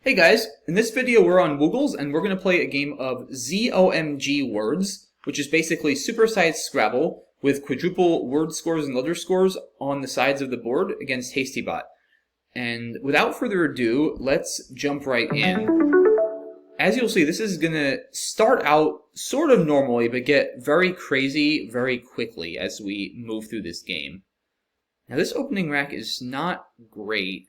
Hey guys, in this video we're on Woogles and we're going to play a game of ZOMGWords, which is basically supersized Scrabble with quadruple word scores and letter scores on the sides of the board against HastyBot. And without further ado, let's jump right in. As you'll see, this is going to start out sort of normally, but get very crazy very quickly as we move through this game. Now this opening rack is not great.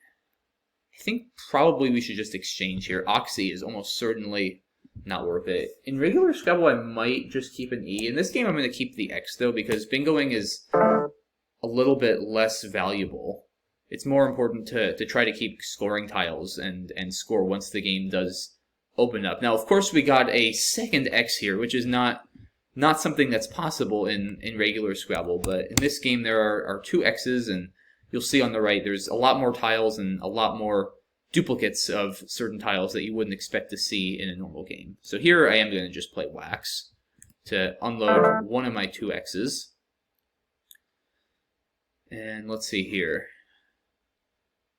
I think probably we should just exchange here. Oxy is almost certainly not worth it. In regular Scrabble, I might just keep an E. In this game, I'm going to keep the X, though, because bingoing is a little bit less valuable. It's more important to try to keep scoring tiles and score once the game does open up. Now, of course, we got a second X here, which is not something that's possible in regular Scrabble, but in this game, there are two X's, and you'll see on the right, there's a lot more tiles and a lot more duplicates of certain tiles that you wouldn't expect to see in a normal game. So here I am going to just play Wax to unload one of my two X's. And let's see here.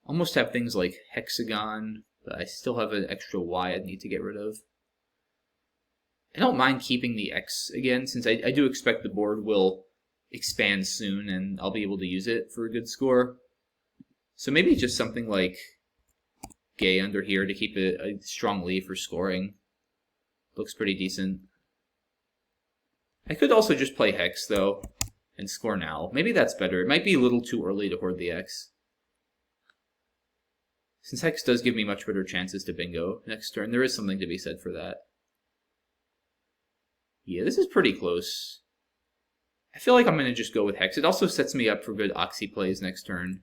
Almost have things like Hexagon, but I still have an extra Y I need to get rid of. I don't mind keeping the X again, since I do expect the board will expand soon and I'll be able to use it for a good score. So maybe just something like Gay under here to keep a strong lead for scoring. Looks pretty decent. I could also just play Hex though and score now. Maybe that's better. It might be a little too early to hoard the X, since Hex does give me much better chances to bingo next turn. There is something to be said for that. Yeah, this is pretty close. I feel like I'm going to just go with Hex. It also sets me up for good Oxy plays next turn.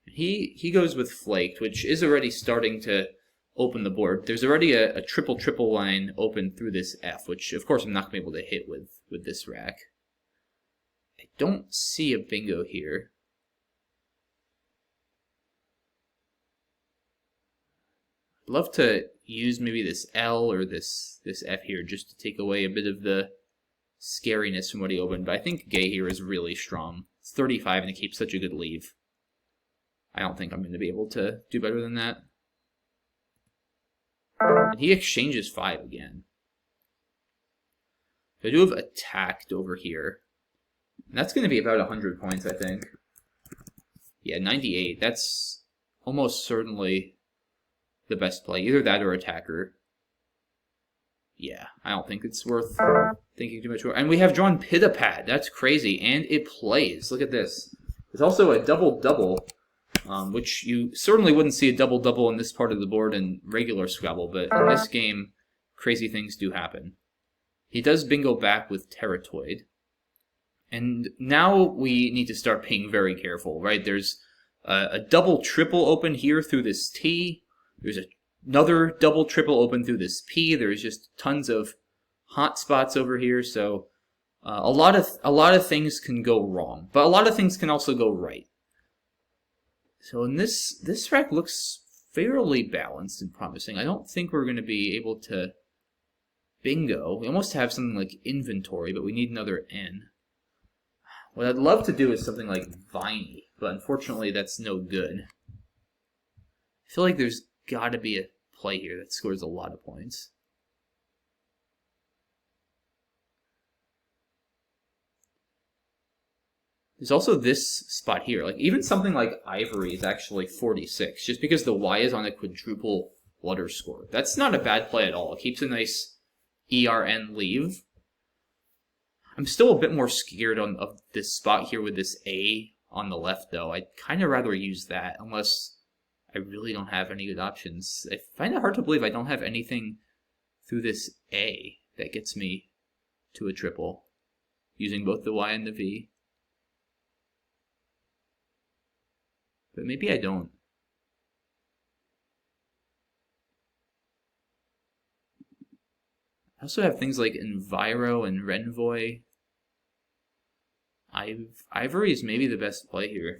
He goes with Flaked, which is already starting to open the board. There's already a triple line open through this F, which of course I'm not going to be able to hit with this rack. I don't see a bingo here. I'd love to use maybe this L or this F here just to take away a bit of the scariness from what he opened, but I think Gay here is really strong. It's 35 and it keeps such a good leave. I don't think I'm going to be able to do better than that. And he exchanges 5 again. So I do have attacked over here. And that's going to be about 100 points, I think. Yeah, 98. That's almost certainly the best play. Either that or attacker. Yeah, I don't think it's worth thinking too much more. And we have drawn Pit-a-Pat. That's crazy. And it plays. Look at this. There's also a double-double, which you certainly wouldn't see a double-double in this part of the board in regular Scrabble, but in this game, crazy things do happen. He does bingo back with Terratoid. And now we need to start being very careful, right? There's a double-triple open here through this T. There's another double triple open through this P. There's just tons of hot spots over here, so a lot of things can go wrong, but a lot of things can also go right. So in this rack looks fairly balanced and promising. I don't think we're going to be able to bingo. We almost have something like inventory, but we need another N. What I'd love to do is something like Viney, but unfortunately that's no good. I feel like there's got to be a play here that scores a lot of points. There's also this spot here. Like even something like Ivory is actually 46, just because the Y is on a quadruple letter score. That's not a bad play at all. It keeps a nice ERN leave. I'm still a bit more scared of this spot here with this A on the left, though. I'd kind of rather use that, unless I really don't have any good options. I find it hard to believe I don't have anything through this A that gets me to a triple, using both the Y and the V. But maybe I don't. I also have things like Enviro and Renvoy. Ivory is maybe the best play here.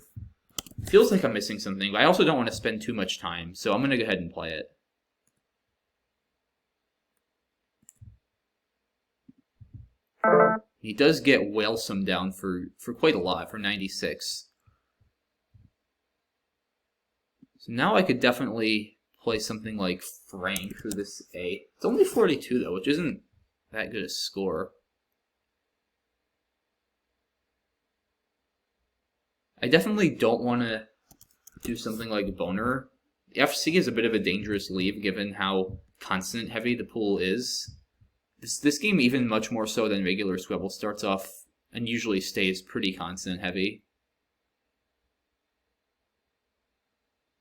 Feels like I'm missing something, but I also don't want to spend too much time, so I'm going to go ahead and play it. He does get Whalesome down for quite a lot, for 96. So now I could definitely play something like Frank through this A. It's only 42 though, which isn't that good a score. I definitely don't want to do something like Boner. FC is a bit of a dangerous leave given how consonant heavy the pool is. This game, even much more so than regular Scrabble, starts off and usually stays pretty consonant heavy.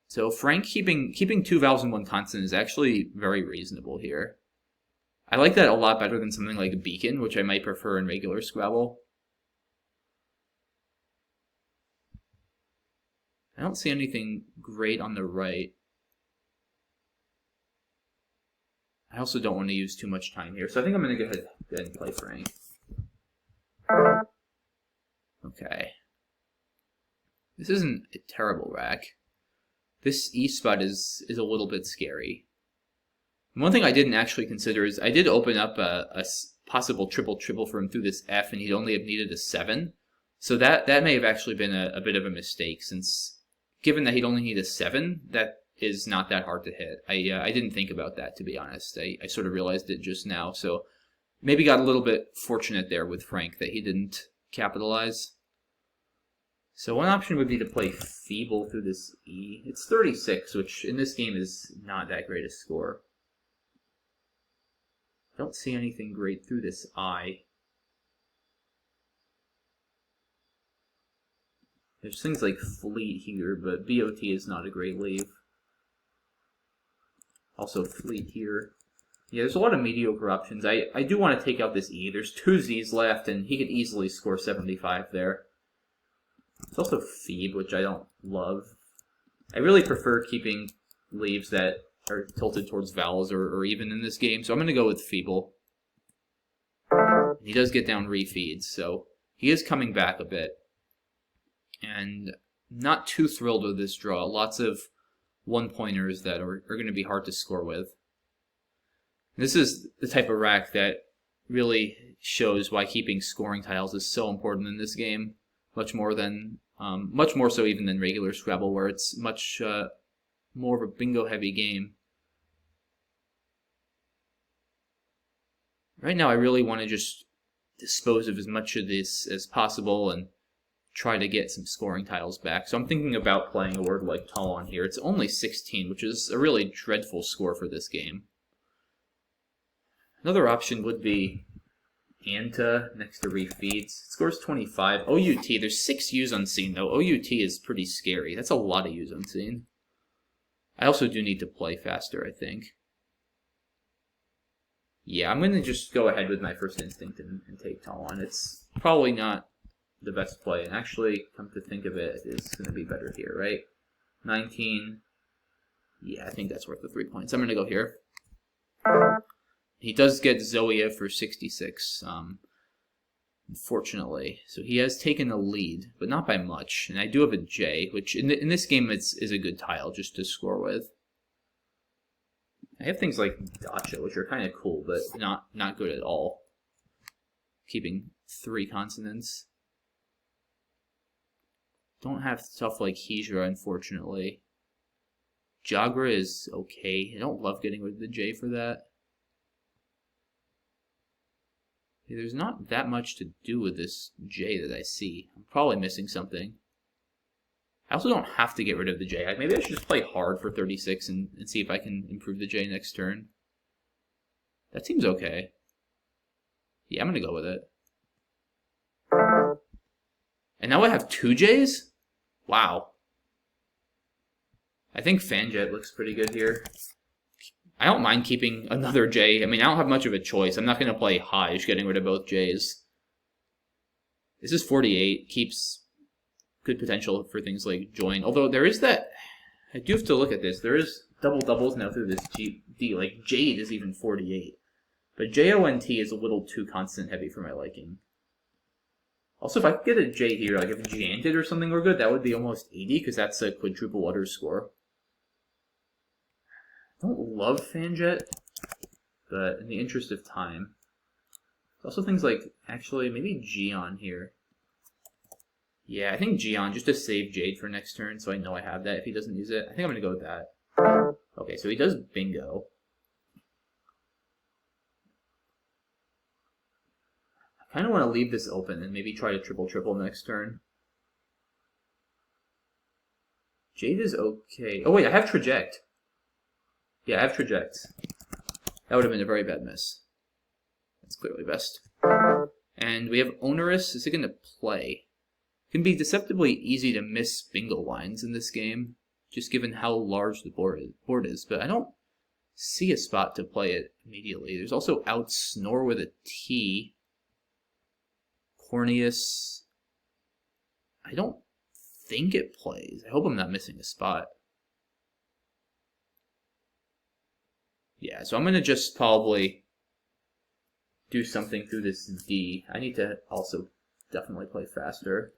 So Frank keeping 2 vowels and 1 consonant is actually very reasonable here. I like that a lot better than something like Beacon, which I might prefer in regular Scrabble. I don't see anything great on the right. I also don't want to use too much time here, so I think I'm going to go ahead and play Frank. Okay. This isn't a terrible rack. This E spot is a little bit scary. And one thing I didn't actually consider is I did open up a possible triple for him through this F, and he'd only have needed a 7. So that may have actually been a bit of a mistake, since given that he'd only need a 7, that is not that hard to hit. I didn't think about that, to be honest. I sort of realized it just now, so maybe got a little bit fortunate there with Frank that he didn't capitalize. So one option would be to play Feeble through this E. It's 36, which in this game is not that great a score. Don't see anything great through this I. There's things like Fleet here, but BOT is not a great leave. Also Fleet here. Yeah, there's a lot of mediocre options. I do want to take out this E. There's 2 Z's left, and he could easily score 75 there. It's also Phoebe, which I don't love. I really prefer keeping leaves that are tilted towards vowels or even in this game, so I'm going to go with Feeble. He does get down refeeds, so he is coming back a bit. And not too thrilled with this draw. Lots of one-pointers that are going to be hard to score with. This is the type of rack that really shows why keeping scoring tiles is so important in this game. Much more so even than regular Scrabble, where it's much more of a bingo-heavy game. Right now, I really want to just dispose of as much of this as possible and try to get some scoring tiles back. So I'm thinking about playing a word like Talon here. It's only 16, which is a really dreadful score for this game. Another option would be Anta next to refeeds. It scores 25. OUT, there's 6 U's unseen though. OUT is pretty scary. That's a lot of U's unseen. I also do need to play faster, I think. Yeah, I'm going to just go ahead with my first instinct and take Talon. It's probably not the best play, and actually, come to think of it, it's going to be better here, right? 19. Yeah, I think that's worth the 3 points. I'm going to go here. He does get Zoea for 66, unfortunately. So he has taken the lead, but not by much. And I do have a J, which in this game is a good tile just to score with. I have things like Dacha, which are kind of cool, but not good at all. Keeping 3 consonants. Don't have stuff like Hijra, unfortunately. Jagra is okay. I don't love getting rid of the J for that. Yeah, there's not that much to do with this J that I see. I'm probably missing something. I also don't have to get rid of the J. Maybe I should just play hard for 36 and see if I can improve the J next turn. That seems okay. Yeah, I'm going to go with it. And now I have 2 J's? Wow. I think Fanjet looks pretty good here. I don't mind keeping another J. I mean, I don't have much of a choice. I'm not going to play Haj, getting rid of both J's. This is 48. Keeps good potential for things like join. Although there is that... I do have to look at this. There is doubles now through this D. Like, Jade is even 48. But JONT is a little too consonant heavy for my liking. Also, if I could get a J here, like if Janted or something were good, that would be almost 80, because that's a quadruple utter score. I don't love Fanjet, but in the interest of time. There's also things like, actually, maybe Gion here. Yeah, I think Gion, just to save Jade for next turn, so I know I have that if he doesn't use it. I think I'm going to go with that. Okay, so he does bingo. I kind of want to leave this open and maybe try to triple next turn. Jade is okay. Oh wait, I have Traject. Yeah, I have Traject. That would have been a very bad miss. That's clearly best. And we have Onerous. Is it going to play? It can be deceptively easy to miss bingo lines in this game, just given how large the board is, but I don't see a spot to play it immediately. There's also Outsnore with a T. Corneous. I don't think it plays. I hope I'm not missing a spot. Yeah, so I'm going to just probably do something through this D. I need to also definitely play faster.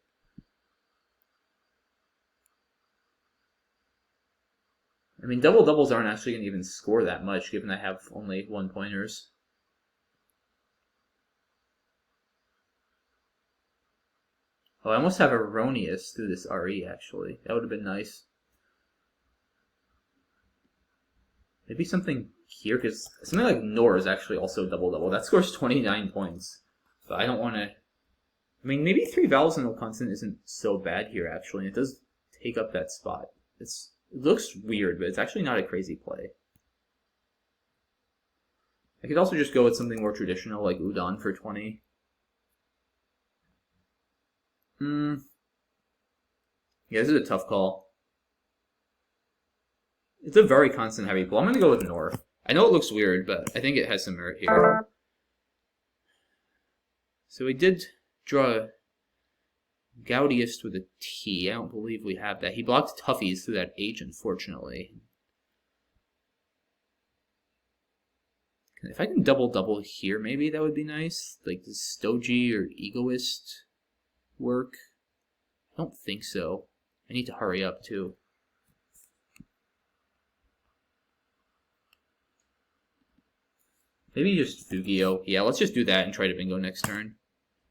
I mean, doubles aren't actually going to even score that much, given I have only 1-pointers. Oh, I almost have Erroneous through this RE, actually. That would have been nice. Maybe something here, because something like Nor is actually also double. That scores 29 points. But I don't want to... I mean, maybe 3 vowels and no consonant isn't so bad here, actually. And it does take up that spot. It looks weird, but it's actually not a crazy play. I could also just go with something more traditional, like Udon for 20. Yeah, this is a tough call. It's a very consonant-heavy pull. I'm going to go with Nor. I know it looks weird, but I think it has some merit here. So we did draw Gaudiest with a T. I don't believe we have that. He blocked Toughies through that H, unfortunately. If I can double here, maybe that would be nice. Like, does Stogie or Egoist work? I don't think so. I need to hurry up, too. Maybe just Fugio. Yeah, let's just do that and try to bingo next turn.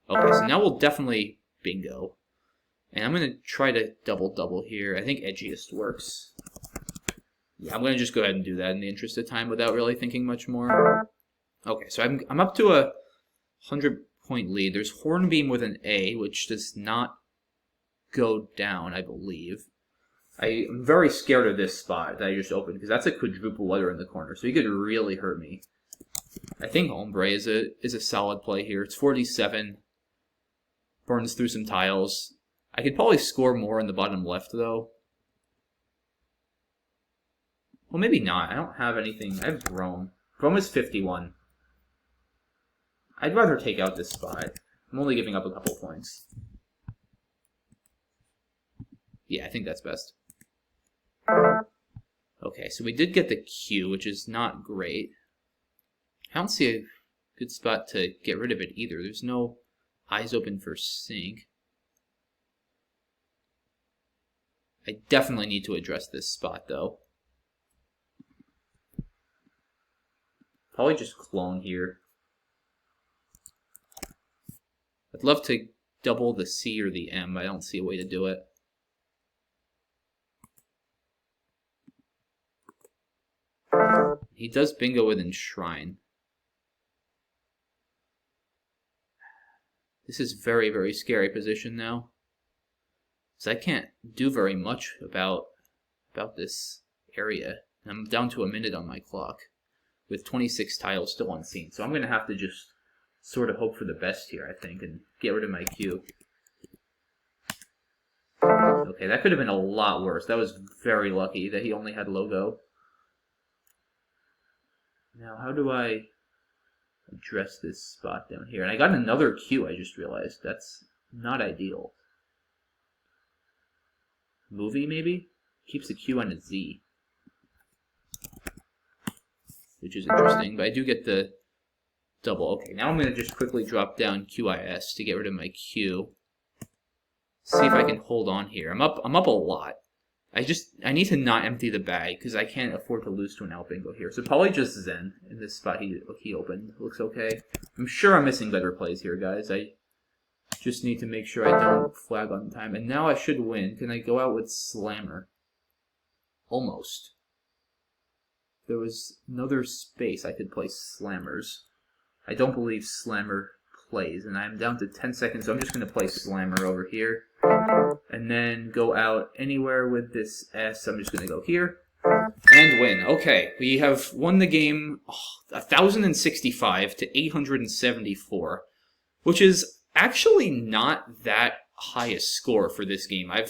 Okay, so now we'll definitely bingo. And I'm going to try to double here. I think Edgiest works. Yeah, I'm going to just go ahead and do that in the interest of time without really thinking much more. Okay, so I'm up to a 100-point lead. There's Hornbeam with an A, which does not go down, I believe. I'm very scared of this spot that I just opened, because that's a quadruple letter in the corner, so he could really hurt me. I think Ombre is a solid play here. It's 47. Burns through some tiles. I could probably score more in the bottom left, though. Well, maybe not. I don't have anything. I have Rome. Rome is 51. I'd rather take out this spot. I'm only giving up a couple points. Yeah, I think that's best. Okay, so we did get the Q, which is not great. I don't see a good spot to get rid of it either. There's no eyes open for sink. I definitely need to address this spot, though. Probably just clone here. I'd love to double the C or the M, but I don't see a way to do it. He does bingo with Enshrine. This is very, very scary position now. Because I can't do very much about this area. I'm down to a minute on my clock, with 26 tiles still unseen. So I'm going to have to just sort of hope for the best here, I think, and get rid of my Q. Okay, that could have been a lot worse. That was very lucky that he only had logo. Now, how do I address this spot down here? And I got another Q, I just realized. That's not ideal. Movie, maybe? Keeps the Q on a Z. Which is interesting, but I do get the double. Okay, now I'm going to just quickly drop down QIS to get rid of my Q. See if I can hold on here. I'm up a lot. I need to not empty the bag, because I can't afford to lose to an out bingo here. So probably just Zen in this spot he opened. Looks okay. I'm sure I'm missing better plays here, guys. Just need to make sure I don't flag on time. And now I should win. Can I go out with Slammer? Almost. There was another space I could play Slammers. I don't believe Slammer plays, and I'm down to 10 seconds, so I'm just going to play Slammer over here. And then go out anywhere with this S. I'm just going to go here. And win. Okay, we have won the game 1,065 to 874, which is actually not that high a score for this game. I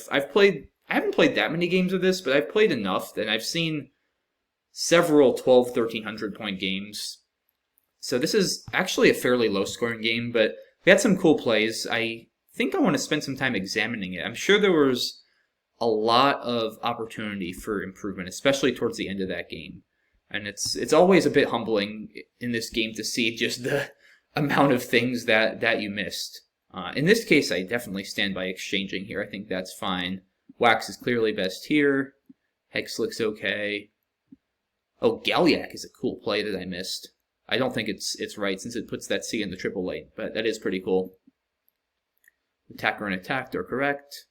haven't played that many games of this, but I've played enough, and I've seen several 1,300 point games. So this is actually a fairly low scoring game, but we had some cool plays. I think I want to spend some time examining it. I'm sure there was a lot of opportunity for improvement, especially towards the end of that game. And it's always a bit humbling in this game to see just the amount of things that you missed. In this case, I definitely stand by exchanging here. I think that's fine. Wax is clearly best here. Hex looks okay. Oh, Galliac is a cool play that I missed. I don't think it's right since it puts that C in the triple lane, but that is pretty cool. Attacker and attacked are correct.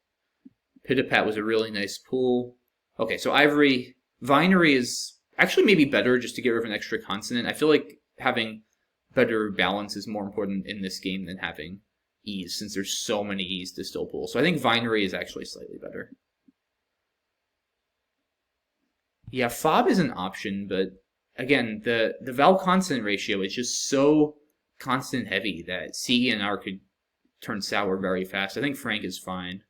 Pitapat was a really nice pull. Okay, so Ivory. Vinery is actually maybe better just to get rid of an extra consonant. I feel like having better balance is more important in this game than having E's, since there's so many E's to still pull. So I think Vinery is actually slightly better. Yeah, Fob is an option, but again, the vowel consonant ratio is just so consonant heavy that C and R could turn sour very fast. I think Frank is fine.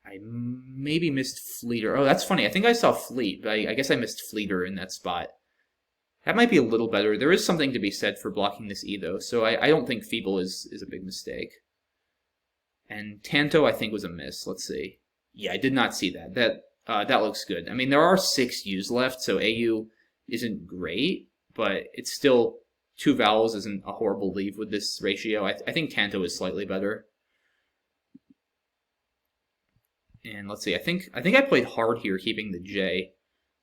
I maybe missed Fleeter. Oh, that's funny. I think I saw Fleet, but I guess I missed Fleeter in that spot. That might be a little better. There is something to be said for blocking this E, though, so I don't think Feeble is a big mistake. And Tanto, I think, was a miss. Let's see. Yeah, I did not see that. That looks good. I mean, there are 6 U's left, so AU isn't great, but it's still 2 vowels isn't a horrible leave with this ratio. I think Tanto is slightly better. And let's see, I think I played hard here, keeping the J.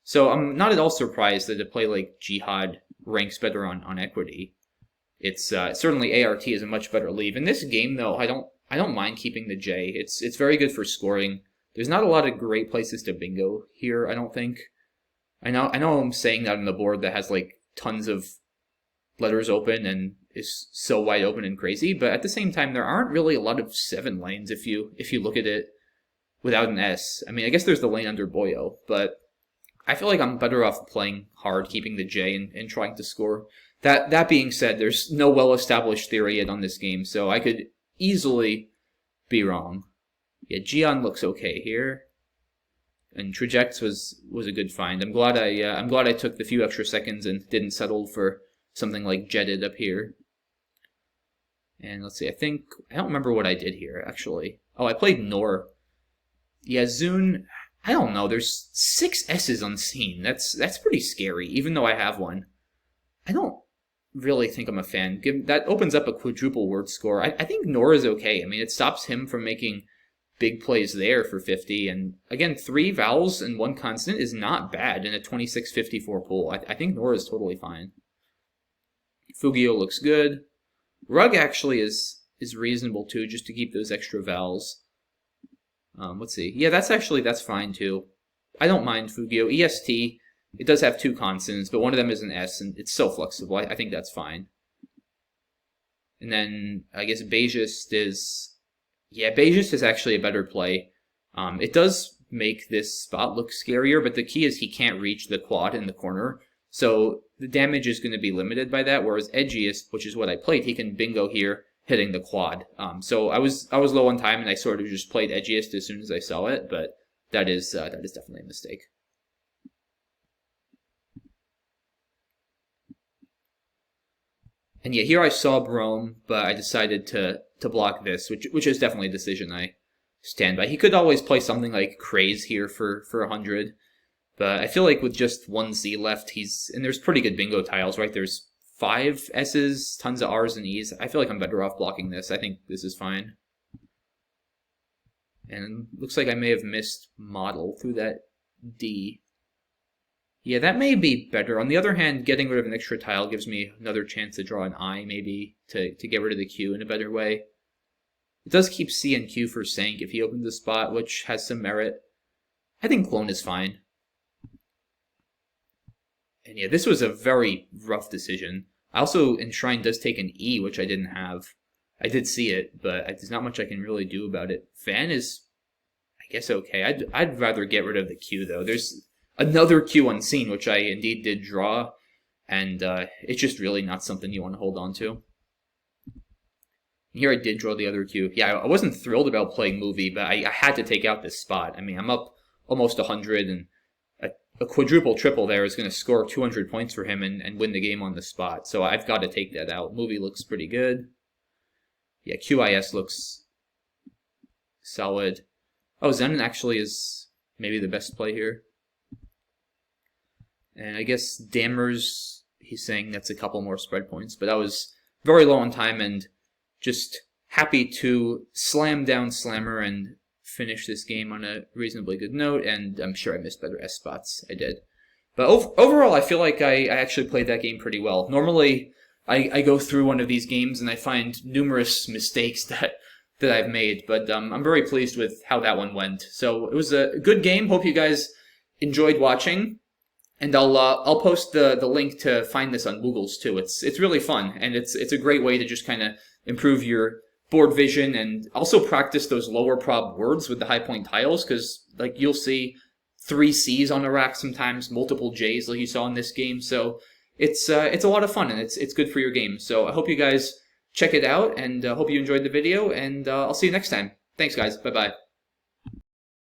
So I'm not at all surprised that a play like Jihad ranks better on equity. It's certainly ART is a much better leave. In this game, though, I don't mind keeping the J. It's very good for scoring. There's not a lot of great places to bingo here, I don't think. I know I'm saying that on the board that has like tons of letters open and is so wide open and crazy, but at the same time there aren't really a lot of 7 lanes if you look at it without an S. I mean, I guess there's the lane under Boyo, but I feel like I'm better off playing hard, keeping the J, and trying to score. That being said, there's no well-established theory yet on this game, so I could easily be wrong. Yeah, Gion looks okay here, and Trajects was a good find. I'm glad I took the few extra seconds and didn't settle for something like Jetted up here. And let's see, I don't remember what I did here actually. Oh, I played Nor. Yeah, Zune, I don't know, there's 6 S's unseen. That's pretty scary, even though I have one. I don't really think I'm a fan. That opens up a quadruple word score. I think Nor is okay. I mean, it stops him from making big plays there for 50. And again, 3 vowels and 1 consonant is not bad in a 26-54 pool. I think Nor is totally fine. Fugio looks good. Rug actually is reasonable too, just to keep those extra vowels. Let's see. Yeah, that's fine too. I don't mind Fugio. EST, it does have 2 consonants, but one of them is an S, and it's so flexible. I think that's fine. And then, I guess Beigist is... Yeah, Beigist is actually a better play. It does make this spot look scarier, but the key is he can't reach the quad in the corner, so the damage is going to be limited by that, whereas Edgiest, which is what I played, he can bingo here, hitting the quad. So I was low on time, and I sort of just played Edgiest as soon as I saw it, but that is definitely a mistake. And yeah, here I saw Brome, but I decided to block this, which is definitely a decision I stand by. He could always play something like Craze here for 100, but I feel like with just 1 Z left, and there's pretty good bingo tiles, right? There's 5 S's, tons of R's and E's. I feel like I'm better off blocking this. I think this is fine. And it looks like I may have missed Model through that D. Yeah, that may be better. On the other hand, getting rid of an extra tile gives me another chance to draw an I, maybe, to get rid of the Q in a better way. It does keep C and Q for Sank if he opens the spot, which has some merit. I think clone is fine. And yeah, this was a very rough decision. Also, Enshrine does take an E, which I didn't have. I did see it, but there's not much I can really do about it. Fan is, I guess, okay. I'd rather get rid of the Q, though. There's another Q unseen, which I indeed did draw, and it's just really not something you want to hold on to. Here I did draw the other Q. Yeah, I wasn't thrilled about playing movie, but I had to take out this spot. I mean, I'm up almost 100, and a quadruple triple there is going to score 200 points for him and win the game on the spot. So I've got to take that out. Movie looks pretty good. Yeah, QIS looks solid. Oh, Zenon actually is maybe the best play here. And I guess Dammers, he's saying that's a couple more spread points. But I was very low on time and just happy to slam down Slammer and finish this game on a reasonably good note, and I'm sure I missed better S spots. I did. But overall, I feel like I actually played that game pretty well. Normally, I go through one of these games and I find numerous mistakes that I've made, but I'm very pleased with how that one went. So it was a good game. Hope you guys enjoyed watching, and I'll post the link to find this on Google's too. It's really fun, and it's a great way to just kind of improve your board vision and also practice those lower prob words with the high point tiles, because like you'll see 3 C's on a rack sometimes, multiple J's like you saw in this game. So it's a lot of fun, and it's good for your game. So I hope you guys check it out, and hope you enjoyed the video, and I'll see you next time. Thanks guys, bye bye.